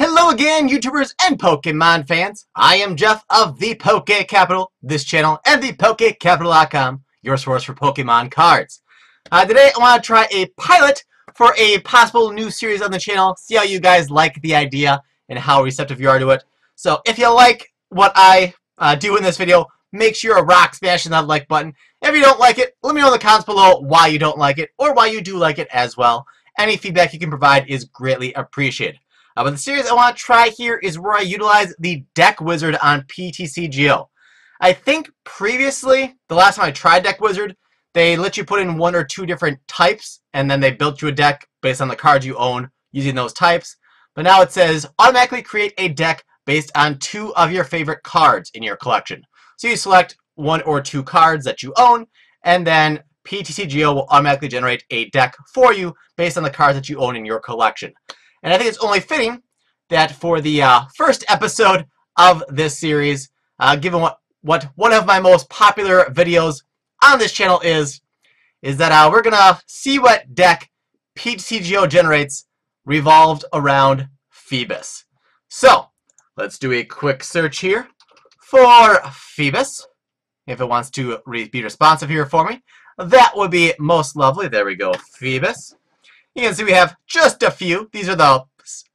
Hello again, YouTubers and Pokemon fans. I am Jeff of the Poke Capital, this channel, and the PokeCapital.com, your source for Pokemon cards. Today, I want to try a pilot for a possible new series on the channel, see how you guys like the idea and how receptive you are to it. So, if you like what I do in this video, make sure you rock smashing that like button. If you don't like it, let me know in the comments below why you don't like it, or why you do like it as well. Any feedback you can provide is greatly appreciated. But the series I want to try here is where I utilize the Deck Wizard on PTCGO. I think previously, the last time I tried Deck Wizard, they let you put in one or two different types, and then they built you a deck based on the cards you own using those types. But now it says, automatically create a deck based on 2 of your favorite cards in your collection. So you select 1 or 2 cards that you own, and then PTCGO will automatically generate a deck for you based on the cards that you own in your collection. And I think it's only fitting that for the first episode of this series, given what one of my most popular videos on this channel is that we're going to see what deck PTCGO generates revolved around Feebas. So, let's do a quick search here for Feebas. If it wants to be responsive here for me, that would be most lovely. There we go, Feebas. You can see we have just a few. These are the,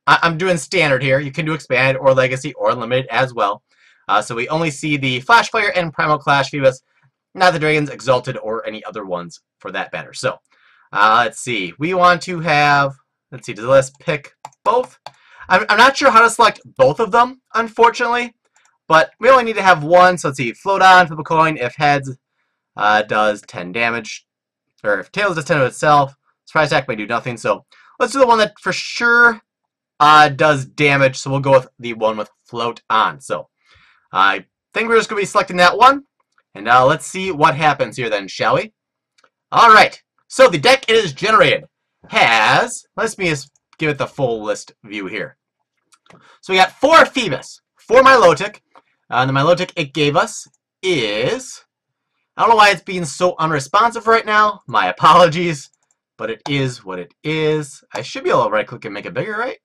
I'm doing standard here. You can do expanded or legacy or unlimited as well. So we only see the Flash Fire and Primal Clash Feebas, not the Dragons, Exalted, or any other ones for that matter. So let's see. We want to have, let's see, does let's pick both? I'm not sure how to select both of them, unfortunately. But we only need to have one. So let's see, float on, flip a coin. If heads does 10 damage, or if tails does 10 of itself, surprise attack may do nothing, so let's do the one that for sure does damage, so we'll go with the one with float on. So I think we're just going to be selecting that one, and let's see what happens here then, shall we? Alright, so the deck it is generated has, let me just give it the full list view here. So we got 4 Feebas, 4 Milotic, and the Milotic it gave us is, I don't know why it's being so unresponsive right now, my apologies. But it is what it is. I should be able to right-click and make it bigger, right?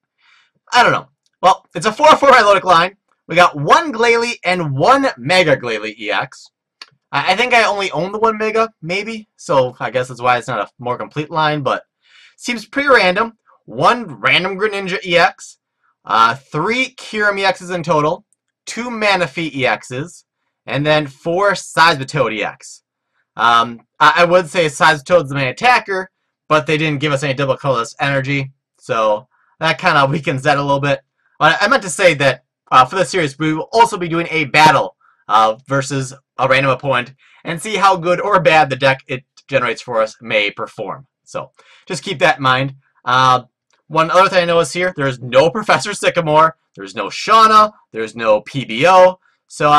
I don't know. Well, it's a 4-4 Milotic line. We got 1 Glalie and 1 Mega Glalie EX. I think I only own the 1 Mega, maybe. So I guess that's why it's not a more complete line, but seems pretty random. 1 random Greninja EX. 3 Kyurem EXs in total. 2 Manaphy EXs. And then 4 Seismitoad EX. I would say Seismitoad's the main attacker, but they didn't give us any double colorless energy, so that kind of weakens that a little bit. But I meant to say that for this series, we will also be doing a battle versus a random opponent and see how good or bad the deck it generates for us may perform. So just keep that in mind. One other thing I noticed here, there's no Professor Sycamore, there's no Shauna, there's no PBO, so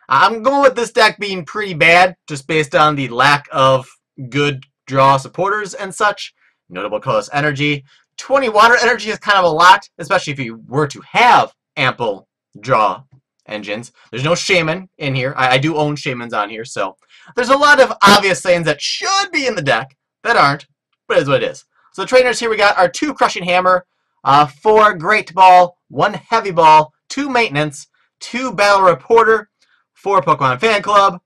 I'm going with this deck being pretty bad just based on the lack of good draw supporters and such. Notable colorless energy. 20 water energy is kind of a lot, especially if you were to have ample draw engines. There's no Shaman in here. I do own Shamans on here, so there's a lot of obvious things that should be in the deck that aren't, but it is what it is. So the trainers here we got are 2 Crushing Hammer, 4 Great Ball, 1 Heavy Ball, 2 Maintenance, 2 Battle Reporter, 4 Pokemon Fan Club,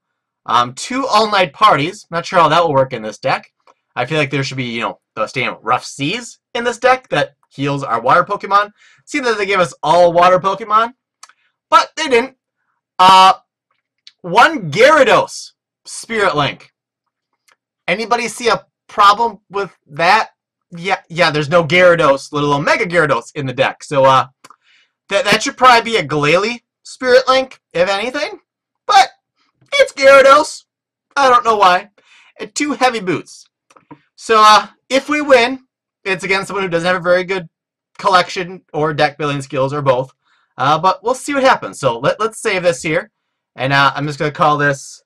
2 All-Night Parties. Not sure how that will work in this deck. I feel like there should be, you know, the standard Rough Seas in this deck that heals our water Pokemon. Seems that they gave us all water Pokemon, but they didn't. 1 Gyarados Spirit Link. Anybody see a problem with that? Yeah, there's no Gyarados, let alone Mega Gyarados in the deck. So that should probably be a Glalie Spirit Link, if anything. But it's Gyarados. I don't know why. And 2 Heavy Boots. So, if we win, it's against someone who doesn't have a very good collection or deck building skills or both. But we'll see what happens. So, let's save this here. And I'm just going to call this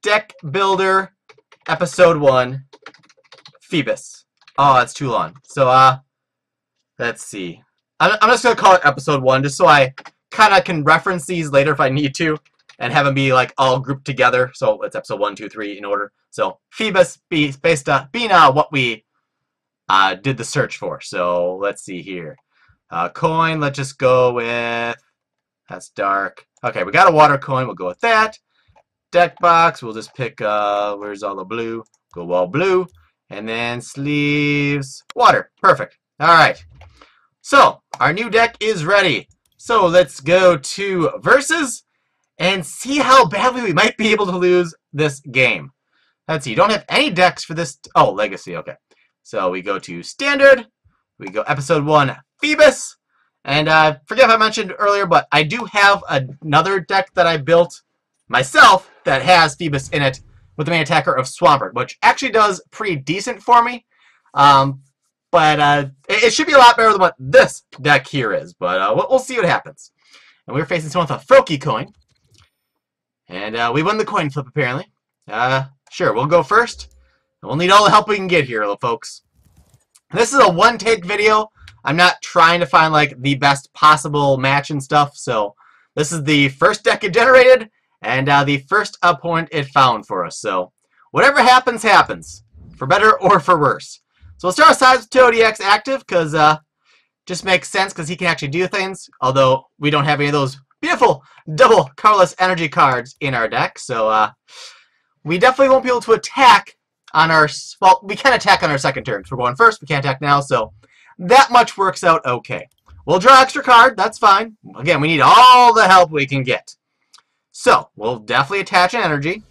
Deck Builder Episode 1 Feebas. Oh, that's too long. So, let's see. I'm just going to call it Episode 1 just so I kind of can reference these later if I need to and have them be like all grouped together. So it's episode 1, 2, 3 in order. So Feebas being what we did the search for. So let's see here. Coin, let's just go with, that's dark. Okay, we got a water coin, we'll go with that. Deck box, we'll just pick, where's all the blue? Go all blue. And then sleeves, water. Perfect. Alright. So, our new deck is ready. So, let's go to Versus and see how badly we might be able to lose this game. Let's see, you don't have any decks for this. Oh, Legacy, okay. So, we go to Standard. We go Episode 1, Feebas. And forget if I mentioned earlier, but I do have another deck that I built myself that has Feebas in it with the main attacker of Swampert, which actually does pretty decent for me. But it should be a lot better than what this deck here is. But we'll see what happens. And we're facing someone with a Froakie coin. And we won the coin flip, apparently. Sure, we'll go first. And we'll need all the help we can get here, little folks. This is a one-take video. I'm not trying to find, like, the best possible match and stuff. So this is the first deck it generated. And the first opponent it found for us. So whatever happens, happens. For better or for worse. So we'll start with Size EX active, because just makes sense, because he can actually do things. Although we don't have any of those beautiful double colorless energy cards in our deck. So we definitely won't be able to attack on our... Well, we can attack on our second turn. So we're going first. We can't attack now. So that much works out okay. We'll draw an extra card. That's fine. Again, we need all the help we can get. So, we'll definitely attach an energy.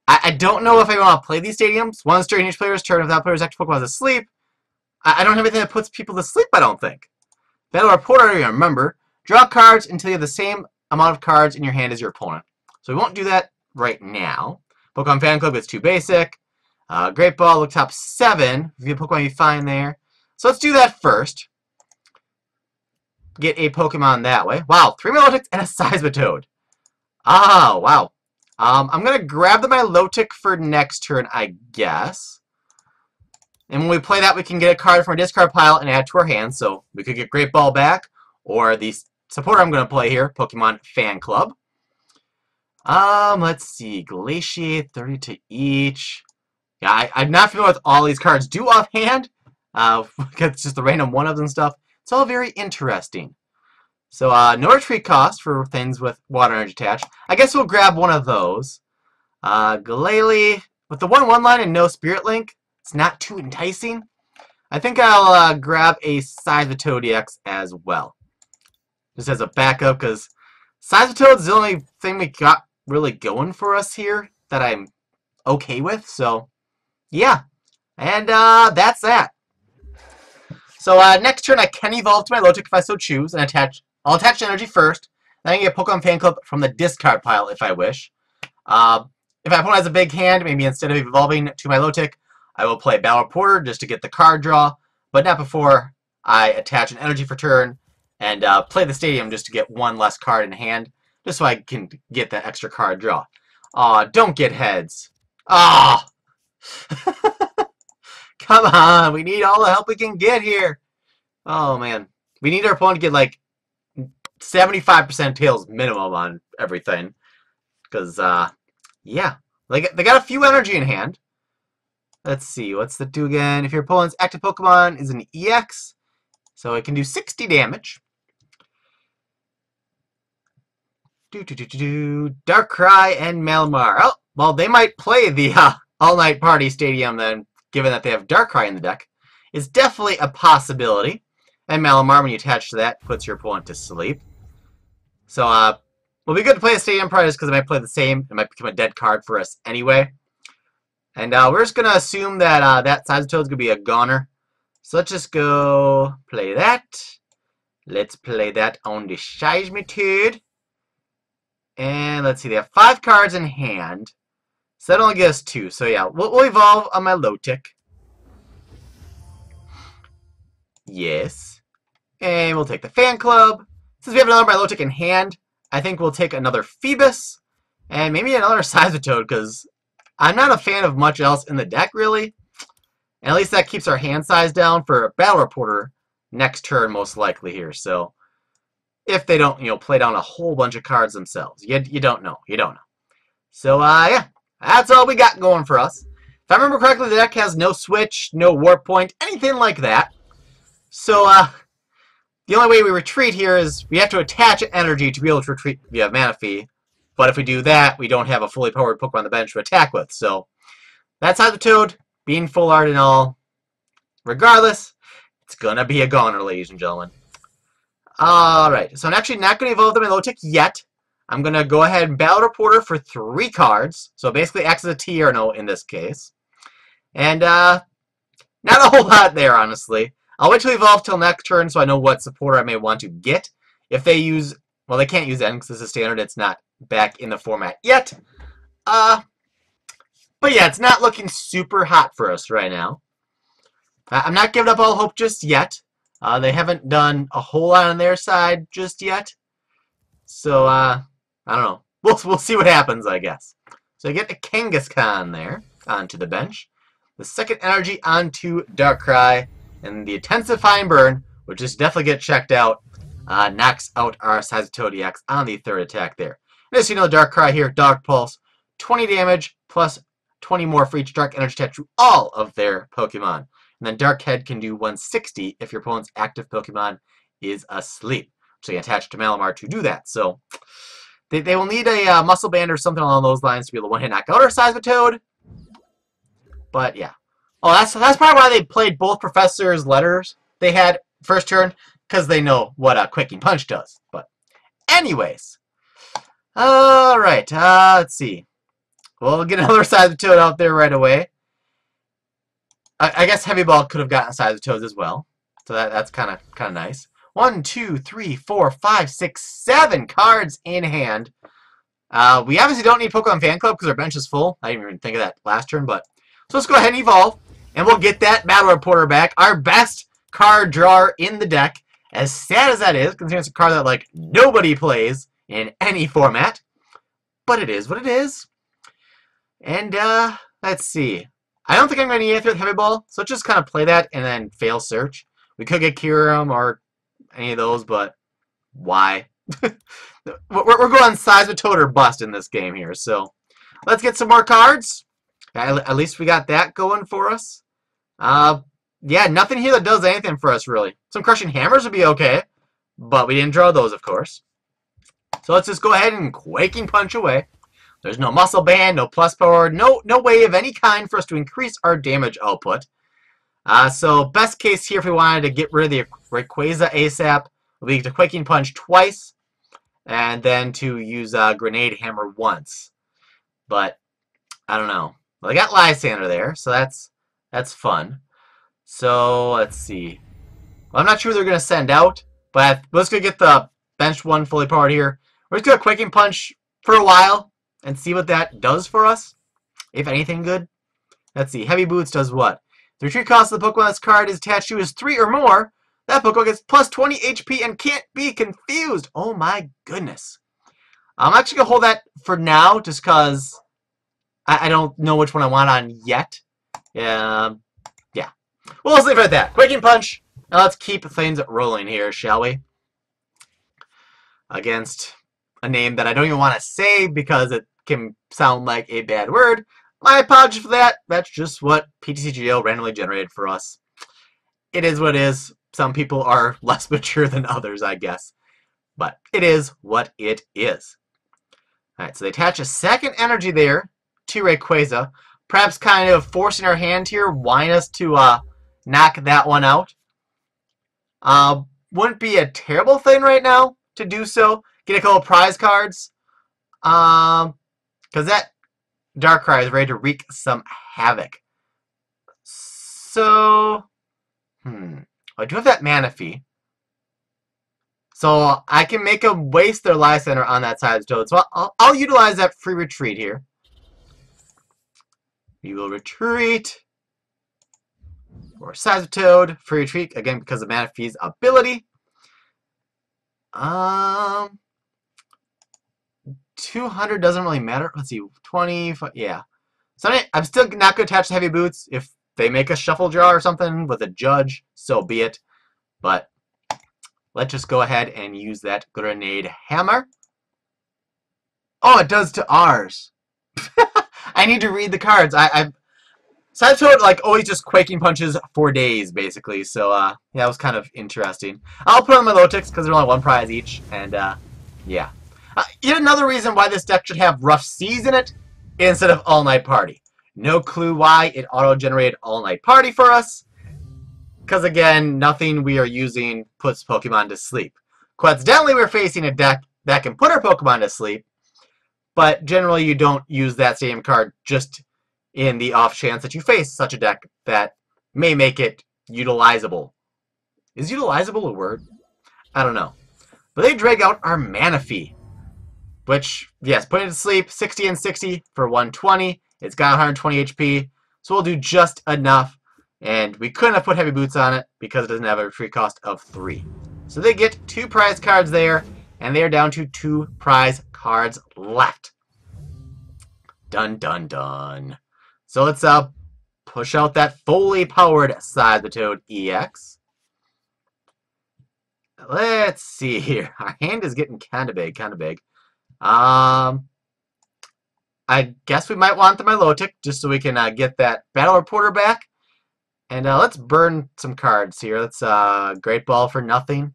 I don't know if I want to play these stadiums. Once during each player's turn, if that player's active Pokemon is asleep, I don't have anything that puts people to sleep, I don't think. Battle Reporter, remember, draw cards until you have the same amount of cards in your hand as your opponent. So we won't do that right now. Pokemon Fan Club gets too basic. Great Ball, look top 7. If you have Pokemon, you find there. So let's do that first. Get a Pokemon that way. Wow, 3 Milotics and a Seismitoad. Ah, wow. I'm going to grab the Milotic for next turn, I guess. And when we play that, we can get a card from our discard pile and add to our hand. So we could get Great Ball back. Or the supporter I'm going to play here, Pokemon Fan Club. Let's see. Glaciate, 30 to each. Yeah, I'm not familiar with all these cards do offhand. It's just the random one of them stuff. It's all very interesting. So, no retreat cost for things with water energy attached. I guess we'll grab one of those. Glalie, with the 1/1 line and no Spirit Link, it's not too enticing. I think I'll grab a Seismitoad EX as well. Just as a backup, because Seismitoad is the only thing we got really going for us here that I'm okay with. So, yeah. And that's that. So, next turn I can evolve to my Milotic if I so choose and attach... I'll attach energy first, then I can get Pokemon Fan Club from the discard pile if I wish. If my opponent has a big hand, maybe instead of evolving to my Milotic, I will play Battle Reporter just to get the card draw, but not before I attach an energy for turn and play the stadium just to get one less card in hand, just so I can get that extra card draw. Aw, don't get heads. Ah! Come on, we need all the help we can get here. Oh, man. We need our opponent to get, like, 75% tails minimum on everything. Because, yeah. They got a few energy in hand. Let's see. What's the do again? If your opponent's active Pokemon is an EX, so it can do 60 damage. Darkrai and Malamar. Oh, well, they might play the all-night party stadium then, given that they have Darkrai in the deck. It's definitely a possibility. And Malamar, when you attach to that, puts your opponent to sleep. So, it'll be good to play a Stadium Pride just because it might play the same. It might become a dead card for us anyway. And we're just going to assume that that Seismitoad is going to be a goner. So let's just go play that. Let's play that on the Seismitoad. And let's see, they have 5 cards in hand. So that only gives us 2. So yeah, we'll evolve on my Milotic. Yes. And we'll take the Fan Club. Since we have another Milotic in hand, I think we'll take another Feebas. And maybe another Seismitoad, because I'm not a fan of much else in the deck, really. And at least that keeps our hand size down for Battle Reporter next turn, most likely here. So, if they don't, play down a whole bunch of cards themselves. You don't know. You don't know. So, yeah. That's all we got going for us. If I remember correctly, the deck has no switch, no warp point, anything like that. So, the only way we retreat here is we have to attach energy to be able to retreat via Manaphy. But if we do that, we don't have a fully powered Pokemon on the bench to attack with. So, that's Toad, being full art and all. Regardless, it's gonna be a goner, ladies and gentlemen. Alright, so I'm actually not going to evolve them in low tech yet. I'm going to go ahead and Battle Reporter for 3 cards. So basically acts as a Tierno in this case. And, not a whole lot there, honestly. I'll wait till evolve till next turn so I know what supporter I may want to get. If they use... Well, they can't use N because this is standard. It's not back in the format yet. But yeah, it's not looking super hot for us right now. I'm not giving up all hope just yet. They haven't done a whole lot on their side just yet. So, I don't know. We'll see what happens, I guess. So I get a Kangaskhan there onto the bench. The second energy onto Darkrai. And the Intensifying Burn, which is definitely get checked out, knocks out our Sazatoad EX on the third attack there. And as you know, Darkrai here, Dark Pulse, 20 damage plus 20 more for each Dark Energy attached to all of their Pokemon. And then Dark Head can do 160 if your opponent's active Pokemon is asleep. So you attach to Malamar to do that. So they will need a Muscle Band or something along those lines to be able to one-hit knock out our Sazatoad. But yeah. Oh, that's probably why they played both Professor's letters they had first turn, because they know what Quaking Punch does. But anyways. Alright, let's see. We'll get another Sazatoad out there right away. I guess Heavy Ball could have gotten Sazatoads as well. So that's kind of nice. 1, 2, 3, 4, 5, 6, 7 cards in hand. We obviously don't need Pokemon Fan Club because our bench is full. I didn't even think of that last turn, but so let's go ahead and evolve, and we'll get that Battle Reporter back. Our best card drawer in the deck. As sad as that is, considering it's a card that like nobody plays in any format, but it is what it is. And let's see. I don't think I'm going to need anything with Heavy Ball, so let's just kind of play that and then fail search. We could get Kyurem or any of those, but why? We're going Sazatoad or bust in this game here, so let's get some more cards. At least we got that going for us. Yeah, nothing here that does anything for us, really. Some Crushing Hammers would be okay, but we didn't draw those, of course. So let's just go ahead and Quaking Punch away. There's no Muscle Band, no Plus Power, no way of any kind for us to increase our damage output. So best case here, if we wanted to get rid of the Rayquaza ASAP, would be to Quaking Punch twice, and then to use Grenade Hammer once. But I don't know. Well, I got Lysander there, so that's fun. So let's see. Well, I'm not sure who they're gonna send out, but let's go get the bench one fully powered here. We're just gonna Quaking Punch for a while and see what that does for us, if anything good. Let's see. Heavy Boots does what? The retreat cost of the Pokemon this card is attached to is 3 or more. That Pokemon gets plus 20 HP and can't be confused. Oh my goodness. I'm actually going to hold that for now just because I don't know which one I want on yet. Yeah. Well, let's leave it at that. Quaking Punch. Now let's keep things rolling here, shall we? Against a name that I don't even want to say because it can sound like a bad word. My apologies for that. That's just what PTCGO randomly generated for us. It is what it is. Some people are less mature than others, I guess. But it is what it is. Alright, so they attach a second energy there to Rayquaza. Perhaps kind of forcing our hand here, wanting us to knock that one out. Wouldn't be a terrible thing right now to do so. Get a couple prize cards. Because that Darkrai is ready to wreak some havoc. So, I do have that Manaphy. So I can make them waste their Lysander on that side of the Toad. So I'll utilize that free retreat here. We will retreat. Or Sazatoad, free retreat, again because of Manaphy's ability. 200 doesn't really matter. Let's see, 20, yeah. So I'm still not going to attach the Heavy Boots. If they make a Shuffle Draw or something with a Judge, so be it. But let's just go ahead and use that Grenade Hammer. Oh, it does to ours. I need to read the cards. Cytoad, like, always just quaking punches for days, basically. So, yeah, it was kind of interesting. I'll put on my Lotix because they're only one prize each, and, yeah. Yet another reason why this deck should have Rough Seas in it instead of All Night Party. No clue why it auto-generated All Night Party for us. Because, again, nothing we are using puts Pokemon to sleep. Coincidentally, we're facing a deck that can put our Pokemon to sleep, but generally you don't use that same card just in the off chance that you face such a deck that may make it utilizable. Is utilizable a word? I don't know. But they drag out our Manaphy, which, yes, putting it to sleep, 60 and 60 for 120. It's got 120 HP, so we'll do just enough. And we couldn't have put Heavy Boots on it because it doesn't have a retreat cost of 3. So they get 2 prize cards there, and they're down to 2 prize cards left. Dun dun dun. So let's push out that fully powered Cytoad EX. Let's see here. Our hand is getting kind of big, I guess we might want the Milotic just so we can get that Battle Reporter back. And let's burn some cards here. Let's Great Ball for nothing.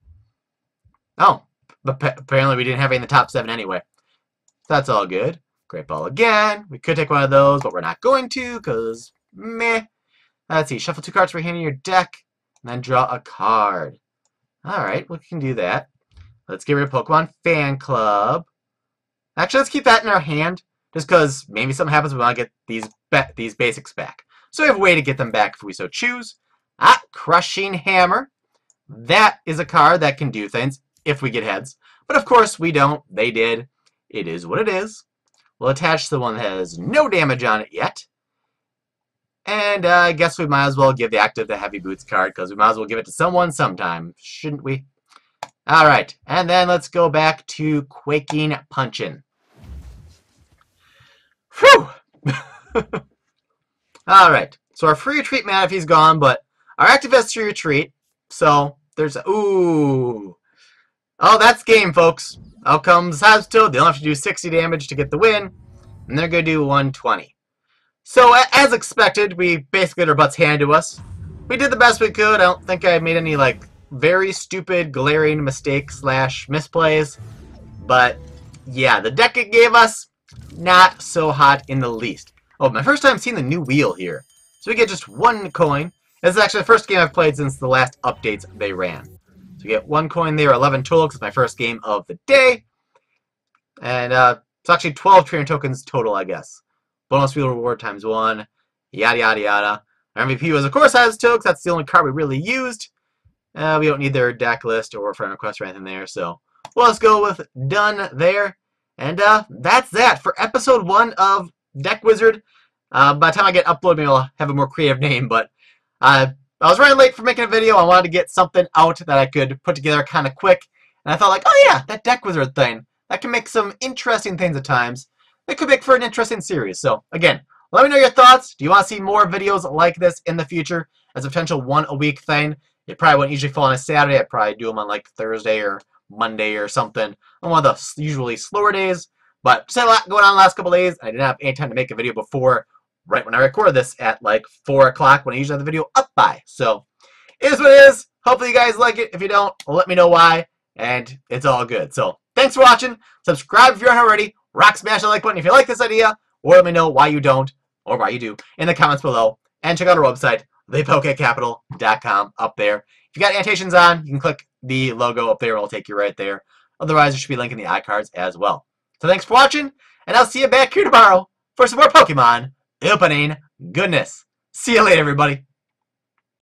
Oh, but apparently we didn't have any in the top 7 anyway. That's all good. Great Ball again. We could take one of those, but we're not going to because meh. Let's see. Shuffle 2 cards for hand in your deck, and then draw a card. Alright, we can do that. Let's get rid of Pokemon Fan Club. Actually, let's keep that in our hand, just because maybe something happens, we want to get these basics back. So we have a way to get them back if we so choose. Crushing Hammer. That is a card that can do things if we get heads. But of course we don't. They did. It is what it is. We'll attach the one that has no damage on it yet. And I guess we might as well give the active the Heavy Boots card, because we might as well give it to someone sometime, shouldn't we? Alright, and then let's go back to Quaking Punchin'. Whew! Alright, so our free retreat Manaphy's gone, but our active has 3 retreat, so there's ooh. Oh, that's game, folks. Out comes Cytoad. They only have to do 60 damage to get the win, and they're going to do 120. So, as expected, we basically got our butts handed to us. We did the best we could. I don't think I made any, like, very stupid, glaring mistakes / misplays. But, yeah, the deck it gave us, not so hot in the least. Oh, my first time seeing the new wheel here. So we get just 1 coin. This is actually the first game I've played since the last updates they ran. So we get 1 coin there, 11 total, because it's my first game of the day. And it's actually 12 trainer tokens total, I guess. Bonus wheel reward times 1, yada yada yada. Our MVP was, of course, Cytoad, because that's the only card we really used. We don't need their deck list or friend request or anything there, so well, let's go with done there. And that's that for episode 1 of Deck Wizard. By the time I get uploaded, maybe I'll have a more creative name, but I was running late for making a video. I wanted to get something out that I could put together kind of quick, and I thought, like, oh yeah, that Deck Wizard thing. That can make some interesting things at times. It could make for an interesting series. So, again, let me know your thoughts. Do you want to see more videos like this in the future as a potential 1-a-week thing? It probably wouldn't usually fall on a Saturday. I'd probably do them on, like, Thursday or Monday or something on one of the usually slower days. But just had a lot going on the last couple days. I didn't have any time to make a video before right when I recorded this at, like, 4 o'clock when I usually have the video up by. So, it is what it is. Hopefully you guys like it. If you don't, let me know why. And it's all good. So, thanks for watching. Subscribe if you aren't already. Rock smash the like button if you like this idea, or let me know why you don't, or why you do, in the comments below. And check out our website, thepokecapital.com, up there. If you got annotations on, you can click the logo up there, it'll take you right there. Otherwise, there should be a link in the iCards as well. So thanks for watching, and I'll see you back here tomorrow for some more Pokemon opening goodness. See you later, everybody.